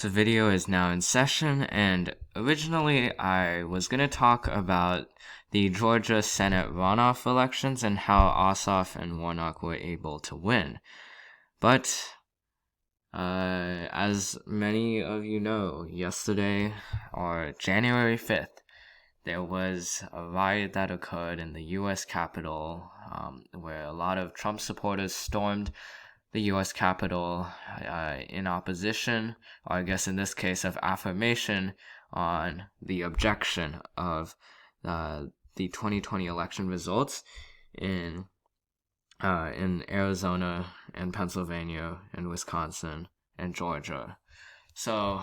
The video is now in session, and originally I was going to talk about the Georgia Senate runoff elections and how Ossoff and Warnock were able to win. But, as many of you know, yesterday, or January 5th, there was a riot that occurred in the U.S. Capitol, where a lot of Trump supporters stormed the U.S. Capitol in opposition, or I guess in this case of affirmation, on the objection of the 2020 election results in Arizona and Pennsylvania and Wisconsin and Georgia. So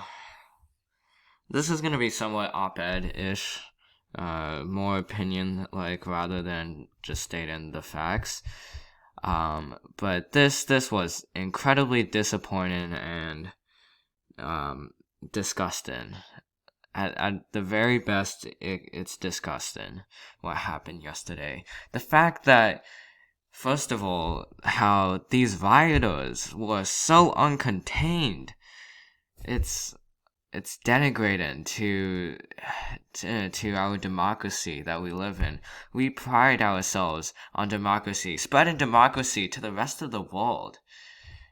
this is going to be somewhat op-ed-ish, more opinion-like rather than just stating the facts. But this was incredibly disappointing and disgusting. At the very best, it's disgusting what happened yesterday. The fact that, first of all, how these rioters were so uncontained, it's denigrating to our democracy that we live in. We pride ourselves on democracy, spreading democracy to the rest of the world.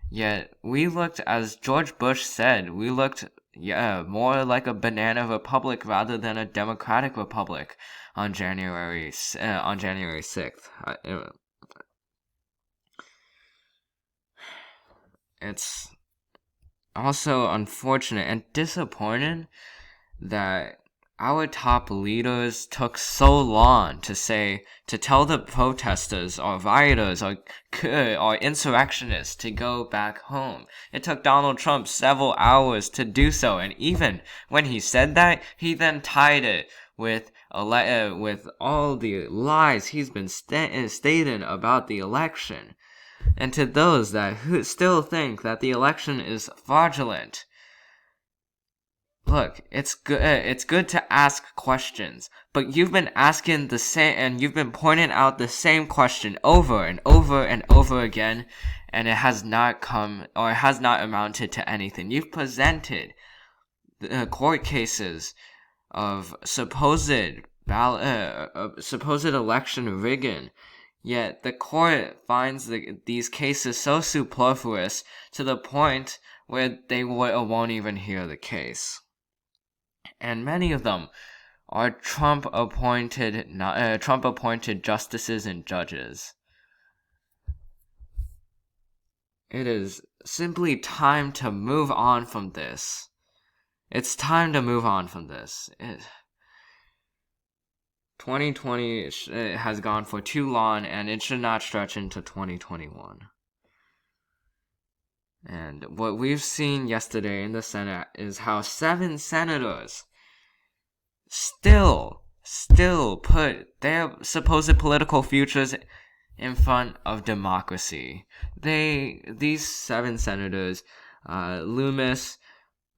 Yet we looked, as George Bush said, we looked more like a banana republic rather than a democratic republic on January 6th. It's also unfortunate and disappointing that our top leaders took so long to tell the protesters or rioters or insurrectionists to go back home. It took Donald Trump several hours to do so, and even when he said that, he then tied it with all the lies he's been stating about the election. And to those who still think that the election is fraudulent, look, it's good to ask questions, but you've been asking the same, and you've been pointing out the same question over and over and over again, and it has not amounted to anything. You've presented court cases of supposed election rigging. Yet the court finds these cases so superfluous to the point where they won't even hear the case. And many of them are Trump-appointed justices and judges. It is simply time to move on from this. It's time to move on from this. 2020 has gone for too long, and it should not stretch into 2021. And what we've seen yesterday in the Senate is how 7 senators still put their supposed political futures in front of democracy. These 7 senators, Loomis,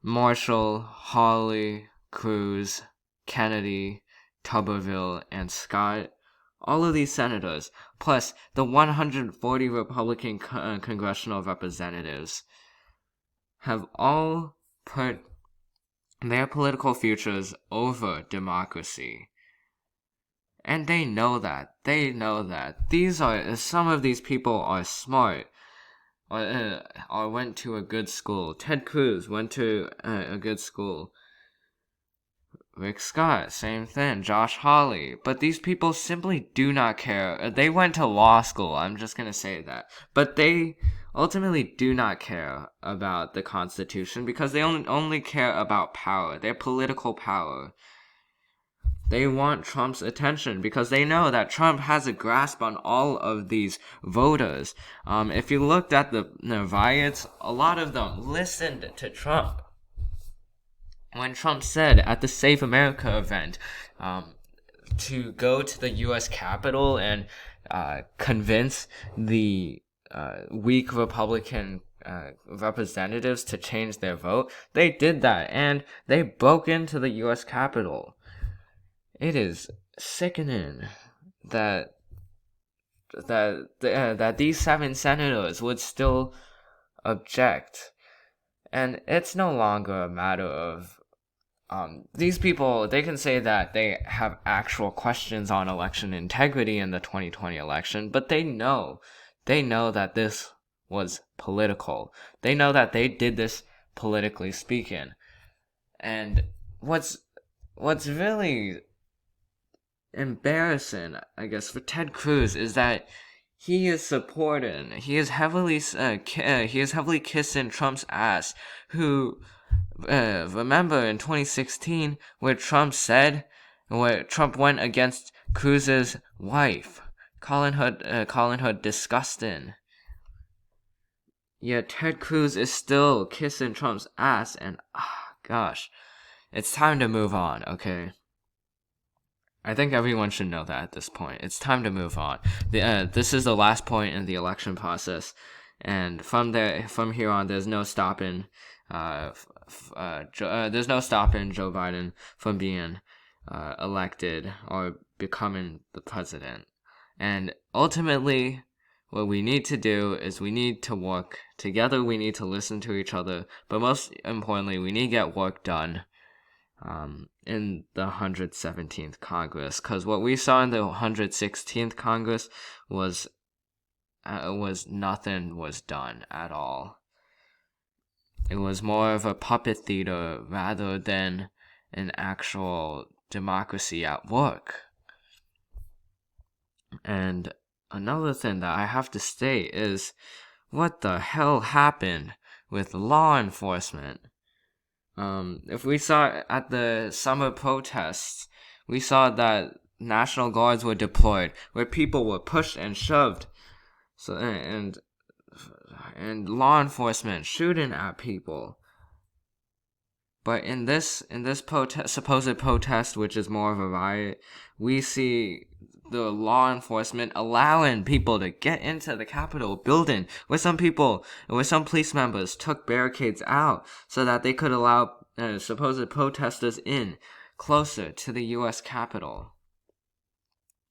Marshall, Hawley, Cruz, Kennedy, Tuberville, and Scott, all of these senators, plus the 140 Republican congressional representatives, have all put their political futures over democracy. And they know that. Some of these people are smart, or went to a good school. Ted Cruz went to a good school. Rick Scott, same thing. Josh Hawley. But these people simply do not care. They went to law school, I'm just gonna say that. But they ultimately do not care about the Constitution because they only care about power, their political power. They want Trump's attention because they know that Trump has a grasp on all of these voters. If you looked at the riots, a lot of them listened to Trump. When Trump said at the Save America event to go to the U.S. Capitol and convince the weak Republican representatives to change their vote, they did that, and they broke into the U.S. Capitol. It is sickening that these 7 senators would still object. And it's no longer a matter of these people, they can say that they have actual questions on election integrity in the 2020 election, but they know that this was political. They know that they did this politically speaking. And what's really embarrassing, I guess, for Ted Cruz is that he is heavily kissing Trump's ass, who remember in 2016 where Trump went against Cruz's wife, calling her disgusting. Yet Ted Cruz is still kissing Trump's ass, and gosh, it's time to move on, okay? I think everyone should know that at this point. It's time to move on. This is the last point in the election process, and from here on, there's no stopping. There's no stopping Joe Biden from being elected or becoming the president. And ultimately, what we need to do is we need to work together. We need to listen to each other, but most importantly, we need to get work done in the 117th Congress, because what we saw in the 116th Congress was nothing was done at all. It was more of a puppet theater rather than an actual democracy at work. And another thing that I have to state is, what the hell happened with law enforcement? If we saw at the summer protests, we saw that National Guards were deployed, where people were pushed and shoved, and law enforcement shooting at people. But in this supposed protest, which is more of a riot, we see the law enforcement allowing people to get into the Capitol building, where some police members took barricades out so that they could allow supposed protesters in closer to the U.S. Capitol.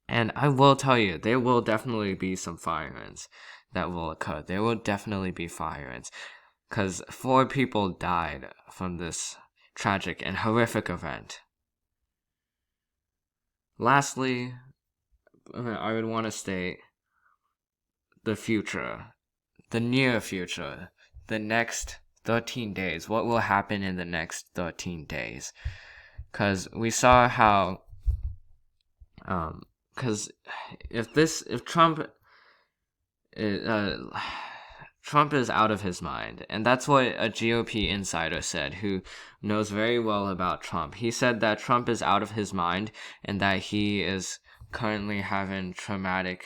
And I will tell you, there will definitely be some firings that will occur. There will definitely be firings, because 4 people died from this tragic and horrific event. Lastly, I would want to state the future, the near future, the next 13 days. What will happen in the next 13 days? Because we saw how, because if Trump is out of his mind, and that's what a GOP insider said, who knows very well about Trump. He said that Trump is out of his mind and that he is currently having currently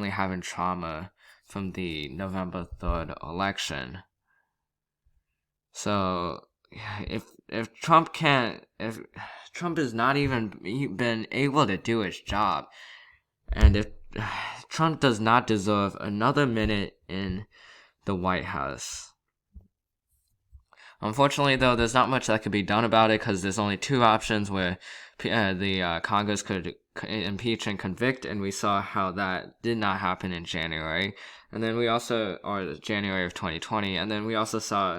having trauma from the November 3rd election. So if Trump is not even been able to do his job, and if Trump does not deserve another minute in the White House. Unfortunately, though, there's not much that could be done about it, because there's only 2 options where the Congress could impeach and convict, and we saw how that did not happen in January. And then January of 2020, and then we're also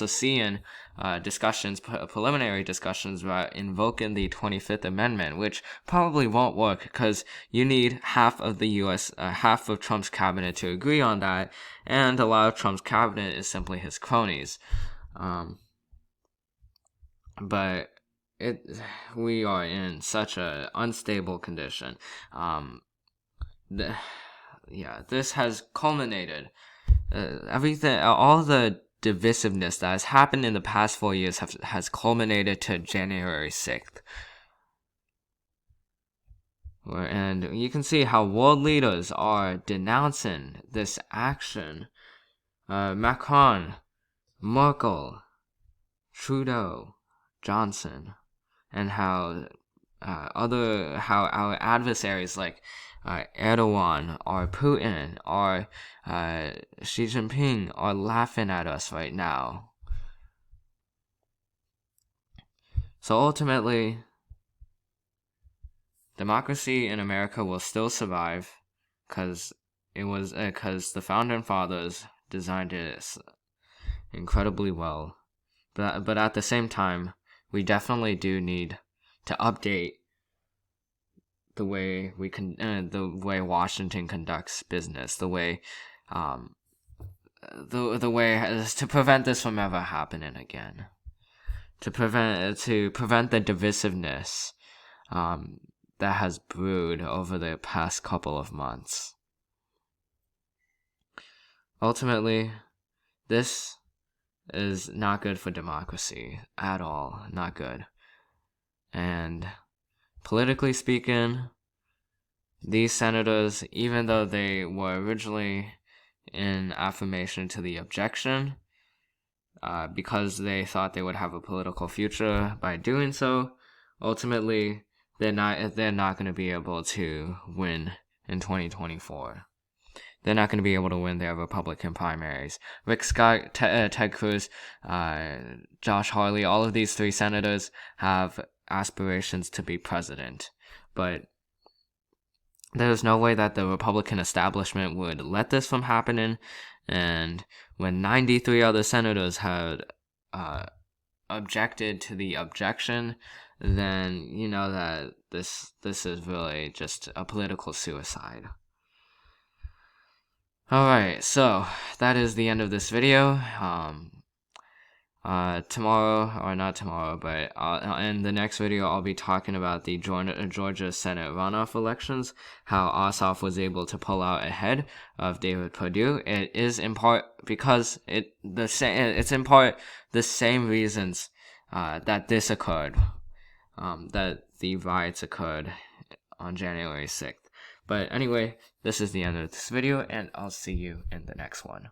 seeing preliminary discussions about invoking the 25th Amendment, which probably won't work, because you need half of Trump's cabinet to agree on that, and a lot of Trump's cabinet is simply his cronies. But we are in such an unstable condition. This has culminated. All the divisiveness that has happened in the past 4 years has culminated to January 6th. And you can see how world leaders are denouncing this action. Macron, Merkel, Trudeau, Johnson, and how our adversaries like Erdogan or Putin or Xi Jinping are laughing at us right now. So ultimately, democracy in America will still survive, because the founding fathers designed it incredibly well. But at the same time, we definitely do need to update the way the way Washington conducts business, the way the way to prevent this from ever happening again, to prevent the divisiveness that has brewed over the past couple of months. Ultimately, this is not good for democracy at all. Not good. And politically speaking, these senators, even though they were originally in affirmation to the objection, because they thought they would have a political future by doing so, ultimately they're not going to be able to win in 2024. They're not going to be able to win their Republican primaries. Rick Scott, Ted Cruz, Josh Hawley, all of these three senators have aspirations to be president. But there's no way that the Republican establishment would let this from happening. And when 93 other senators had objected to the objection, then you know that this is really just a political suicide. Alright, so that is the end of this video. Tomorrow, or not tomorrow, but in the next video, I'll be talking about the Georgia Senate runoff elections, how Ossoff was able to pull out ahead of David Perdue. It is in part because it's in part the same reasons that this occurred, that the riots occurred on January 6th. But anyway, this is the end of this video, and I'll see you in the next one.